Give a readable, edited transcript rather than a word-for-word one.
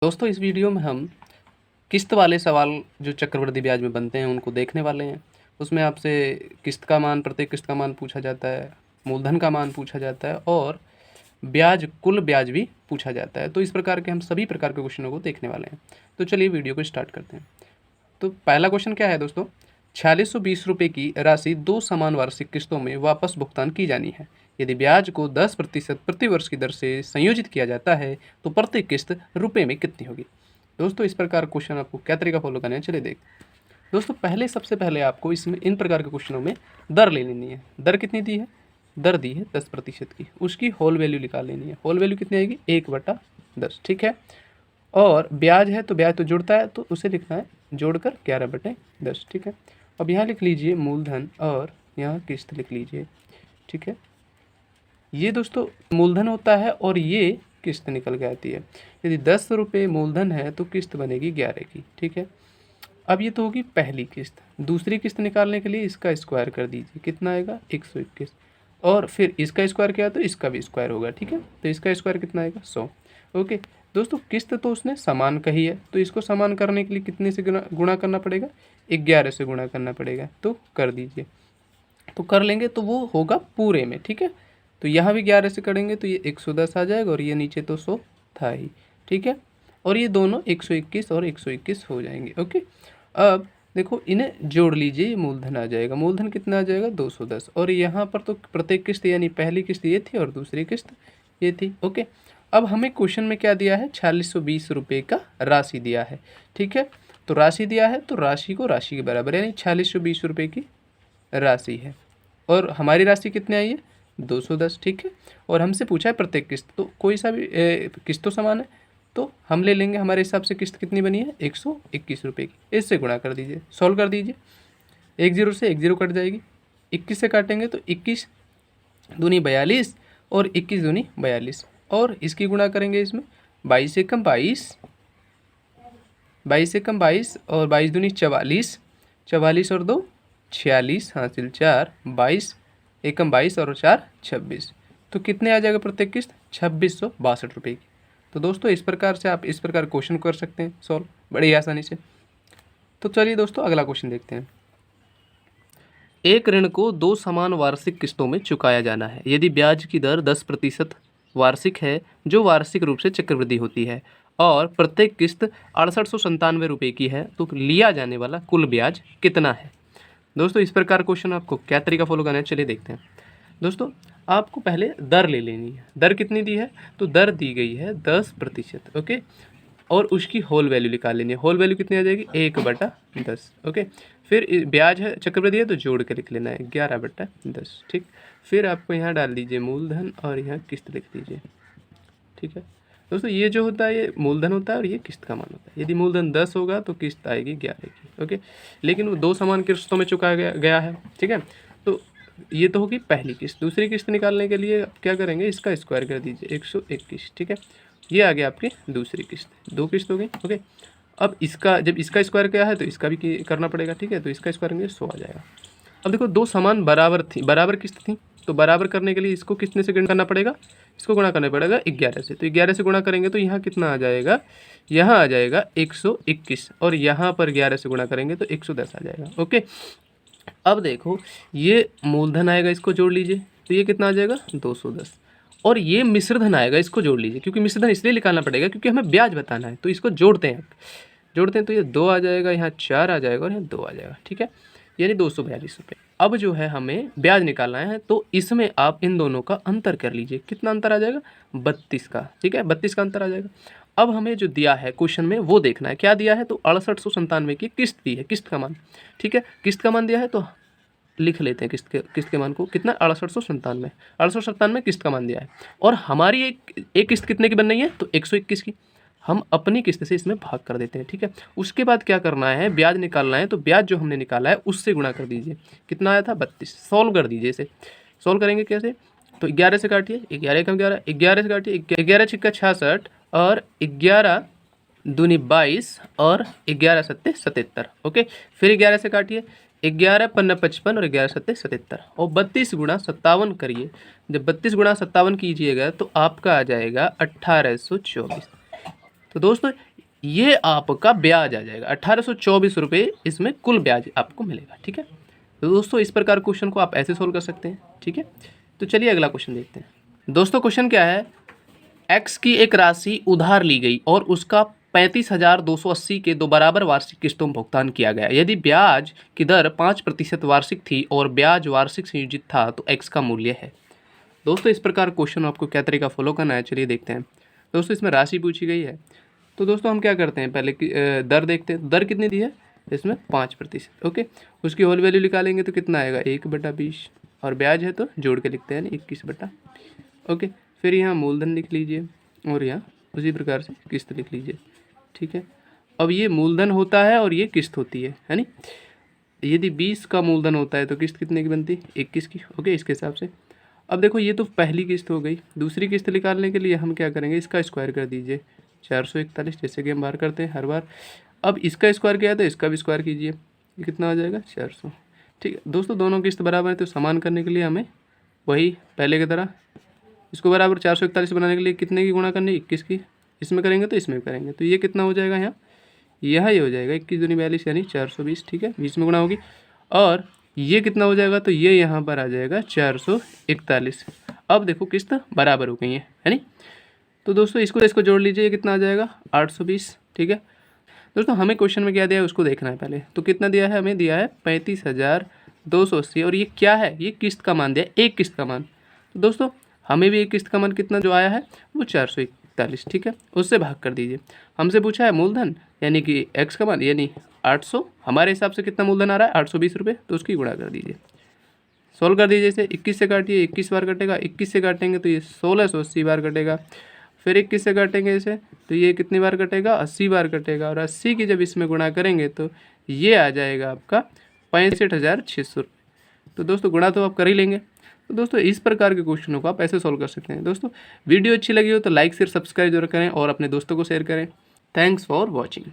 दोस्तों इस वीडियो में हम किस्त वाले सवाल जो चक्रवृद्धि ब्याज में बनते हैं उनको देखने वाले हैं। उसमें आपसे किस्त का मान, प्रत्येक किस्त का मान पूछा जाता है, मूलधन का मान पूछा जाता है और ब्याज, कुल ब्याज भी पूछा जाता है। तो इस प्रकार के हम सभी प्रकार के क्वेश्चनों को देखने वाले हैं। तो चलिए वीडियो को स्टार्ट करते हैं। तो पहला क्वेश्चन क्या है दोस्तों, 4620 रुपये की राशि 2 समान वार्षिक किस्तों में वापस भुगतान की जानी है। यदि ब्याज को 10% प्रति वर्ष की दर से संयोजित किया जाता है तो प्रति किस्त रुपये में कितनी होगी। दोस्तों इस प्रकार क्वेश्चन आपको क्या तरीका फॉलो करना है, चलिए देख। दोस्तों सबसे पहले आपको इसमें इन प्रकार के क्वेश्चनों में दर ले लेनी है। दर कितनी दी है, दर दी है 10% की, उसकी होल वैल्यू निकाल लेनी है। होल वैल्यू कितनी आएगी, 1/10, ठीक है। और ब्याज है तो ब्याज तो जुड़ता है तो उसे लिखना है जोड़कर 11/10, ठीक है। अब यहाँ लिख लीजिए मूलधन और यहाँ किस्त लिख लीजिए, ठीक है। ये दोस्तों मूलधन होता है और ये किस्त निकल के आती है। यदि 10 रुपये मूलधन है तो किस्त बनेगी 11 की, ठीक है। अब ये तो होगी पहली किस्त। दूसरी किस्त निकालने के लिए इसका स्क्वायर कर दीजिए, कितना आएगा 121, और फिर इसका स्क्वायर किया तो इसका भी स्क्वायर होगा, ठीक है। तो इसका स्क्वायर कितना आएगा 100। ओके दोस्तों, किस्त तो उसने समान कही है तो इसको समान करने के लिए कितने से गुणा करना पड़ेगा, 11 से गुणा करना पड़ेगा। तो कर दीजिए, तो कर लेंगे तो वो होगा पूरे में, ठीक है। तो यहाँ भी 11 से करेंगे तो ये 110 आ जाएगा और ये नीचे तो 100 था ही, ठीक है। और ये दोनों 121 और 121 हो जाएंगे। ओके, अब देखो इन्हें जोड़ लीजिए, ये मूलधन आ जाएगा। मूलधन कितना आ जाएगा 210, और यहाँ पर तो प्रत्येक किस्त यानी पहली किस्त ये थी और दूसरी किस्त ये थी। ओके, अब हमें क्वेश्चन में क्या दिया है, 4620 रुपये का राशि दिया है, ठीक है। तो राशि दिया है तो राशि को राशि के बराबर यानी 4620 रुपये की राशि है, और हमारी राशि कितनी आई है 210, ठीक है। और हमसे पूछा है प्रत्येक किस्त, तो कोई सा भी किस्त तो समान है तो हम ले लेंगे। हमारे हिसाब से किस्त कितनी बनी है 121 रुपये की। इससे गुणा कर दीजिए, सॉल्व कर दीजिए। 10 से 10 कट जाएगी, 21 से काटेंगे तो 21 दूनी 42 और 21 दूनी 42, और इसकी गुणा करेंगे इसमें 22 से कम 22, 22 से कम 22 और 22 दूनी 44, 44 और 2 46, हासिल 4, 22 एकम 22 और 4 26। तो कितने आ जाएगा प्रत्येक किस्त 2662 रुपये की। तो दोस्तों इस प्रकार से आप इस प्रकार क्वेश्चन कर सकते हैं सॉल्व बड़ी आसानी से। तो चलिए दोस्तों अगला क्वेश्चन देखते हैं। एक ऋण को 2 समान वार्षिक किस्तों में चुकाया जाना है। यदि ब्याज की दर 10% वार्षिक है जो वार्षिक रूप से चक्रवृद्धि होती है और प्रत्येक किस्त 6897 रुपये की है, तो लिया जाने वाला कुल ब्याज कितना है। दोस्तों इस प्रकार क्वेश्चन आपको क्या तरीका फॉलो करना है, चलिए देखते हैं। दोस्तों आपको पहले दर ले लेनी है। दर कितनी दी है, तो दर दी गई है 10%, ओके। और उसकी होल वैल्यू निकाल लेनी है। होल वैल्यू कितनी आ जाएगी 1/10, ओके। फिर ब्याज है चक्रवृद्धि है तो जोड़ के लिख लेना है 11/10, ठीक। फिर आपको यहाँ डाल दीजिए मूलधन और यहाँ किस्त लिख दीजिए, ठीक है। दोस्तों ये जो होता है ये मूलधन होता है और ये किस्त का मान होता है। यदि मूलधन 10 होगा तो किस्त आएगी 11 की, ओके। लेकिन वो 2 समान किस्तों में चुकाया गया है, ठीक है। तो ये तो होगी पहली किस्त। दूसरी किस्त निकालने के लिए आप क्या करेंगे, इसका स्क्वायर कर दीजिए 121, ठीक है। ये आ गया आपकी दूसरी किस्त, 2 किस्त हो गई, ओके। अब इसका जब इसका स्क्वायर क्या है तो इसका भी करना पड़ेगा, ठीक है। तो इसका स्क्वायर करेंगे 100 आ जाएगा। अब देखो 2 समान बराबर किस्त थी, तो बराबर करने के लिए इसको कितने से गुणा करना पड़ेगा, इसको गुणा करना पड़ेगा 11 से। तो 11 से गुणा करेंगे तो यहाँ कितना आ जाएगा, यहाँ आ जाएगा 121, और यहाँ पर 11 से गुणा करेंगे तो 110 आ जाएगा, ओके। अब देखो ये मूलधन आएगा, इसको जोड़ लीजिए तो ये कितना आ जाएगा 210, और ये मिश्रधन आएगा, इसको जोड़ लीजिए क्योंकि मिश्रधन इसलिए निकालना पड़ेगा क्योंकि हमें ब्याज बताना है। तो इसको जोड़ते हैं तो ये 2 आ जाएगा, यहाँ 4 आ जाएगा और यहाँ 2 आ जाएगा, ठीक है। यानी 242 रुपये। अब जो है हमें ब्याज निकालना है तो इसमें आप इन दोनों का अंतर कर लीजिए। कितना अंतर आ जाएगा 32 का, ठीक है। 32 का अंतर आ जाएगा। अब हमें जो दिया है क्वेश्चन में वो देखना है, क्या दिया है, तो 6897 की किस्त दी है, किस्त का मान, ठीक है। किस्त का मान दिया है तो लिख लेते हैं किस्त के मान को, कितना 6897 किस्त का मान दिया है। और हमारी एक किस्त कितने की बन रही है, तो 121 की। हम अपनी किस्त से इसमें भाग कर देते हैं, ठीक है। उसके बाद क्या करना है, ब्याज निकालना है। तो ब्याज जो हमने निकाला है उससे गुणा कर दीजिए, कितना आया था 32। सॉल्व कर दीजिए इसे। सॉल्व करेंगे कैसे, तो 11 से काटिए, 11 कम 11, 11 से काटिए, 11 छिक्का 66 और 11 दूनी 22 और 11 सत्ते 77, ओके। फिर 11 से काटिए, 11 पन्ना 55 और 11 सत्ते 77, और 32 गुणा 57 करिए। जब 32 गुणा 57 कीजिएगा तो आपका आ जाएगा 1824। तो दोस्तों ये आपका ब्याज आ जाएगा 1824 रुपये, इसमें कुल ब्याज आपको मिलेगा। ठीक है, तो दोस्तों इस प्रकार क्वेश्चन को आप ऐसे सोल्व कर सकते हैं। ठीक है, तो चलिए अगला क्वेश्चन देखते हैं। दोस्तों क्वेश्चन क्या है, एक्स की एक राशि उधार ली गई और उसका 35,280 के 2 बराबर वार्षिक किस्तों में भुगतान किया गया। यदि ब्याज की दर 5% वार्षिक थी और ब्याज वार्षिक संयोजित था तो एक्स का मूल्य है। दोस्तों इस प्रकार क्वेश्चन आपको क्या तरीका फॉलो करना है, चलिए देखते हैं। दोस्तों इसमें राशि पूछी गई है, तो दोस्तों हम क्या करते हैं, पहले दर देखते हैं। दर कितनी दी है इसमें 5%। ओके, उसकी होल वैल्यू निकालेंगे तो कितना आएगा 1/20, और ब्याज है तो जोड़ के लिखते हैं 21/। ओके, फिर यहाँ मूलधन लिख लीजिए और यहाँ उसी प्रकार से किस्त लिख लीजिए। ठीक है, अब ये मूलधन होता है और ये किस्त होती है नी। यदि 20 का मूलधन होता है तो किस्त कितने की बनती है 21 की। ओके, इसके हिसाब से अब देखो ये तो पहली किस्त हो गई। दूसरी किस्त निकालने के लिए हम क्या करेंगे, इसका स्क्वायर कर दीजिए 441, जैसे कि हम बाहर करते हैं हर बार। अब इसका स्क्वायर किया तो इसका भी स्क्वायर कीजिए, ये कितना आ जाएगा 400। ठीक है दोस्तों, दोनों किस्त बराबर है तो समान करने के लिए हमें वही पहले की तरह इसको बराबर 441 बनाने के लिए कितने की गुणा करनी, 21 की। इसमें करेंगे तो इसमें भी करेंगे, तो ये कितना हो जाएगा यहाँ, यह ही हो जाएगा 21 दूनी 42 यानी 420। ठीक है, 20 में गुणा होगी। और ये कितना हो जाएगा, तो ये यहाँ पर आ जाएगा 441। अब देखो किस्त बराबर हो गई है नहीं। तो दोस्तों इसको जोड़ लीजिए, ये कितना आ जाएगा 820। ठीक है दोस्तों, हमें क्वेश्चन में क्या दिया है उसको देखना है पहले। तो कितना दिया है, हमें दिया है 35,280, और ये क्या है, ये किस्त का मान दिया है, एक किस्त का मान। तो दोस्तों हमें भी एक किस्त का मान कितना जो आया है वो 441। ठीक है, उससे भाग कर दीजिए। हमसे पूछा है मूलधन यानी कि एक्स का मान यानी 800, हमारे हिसाब से कितना मूलधन आ रहा है 820 रुपये, तो उसकी गुणा कर दीजिए। सोल्व कर दीजिए, इसे 21 से काटिए, 21 बार कटेगा, 21 से काटेंगे तो ये 1680 बार कटेगा। फिर 21 से काटेंगे इसे तो ये कितनी बार कटेगा 80 बार कटेगा, और 80 की जब इसमें गुणा करेंगे तो ये आ जाएगा आपका 65,600 रुपये। तो दोस्तों गुणा तो आप कर ही लेंगे। तो दोस्तों इस प्रकार के क्वेश्चनों को आप ऐसे सॉल्व कर सकते हैं। दोस्तों वीडियो अच्छी लगी हो तो लाइक शेयर सब्सक्राइब जरूर करें और अपने दोस्तों को शेयर करें। Thanks for watching.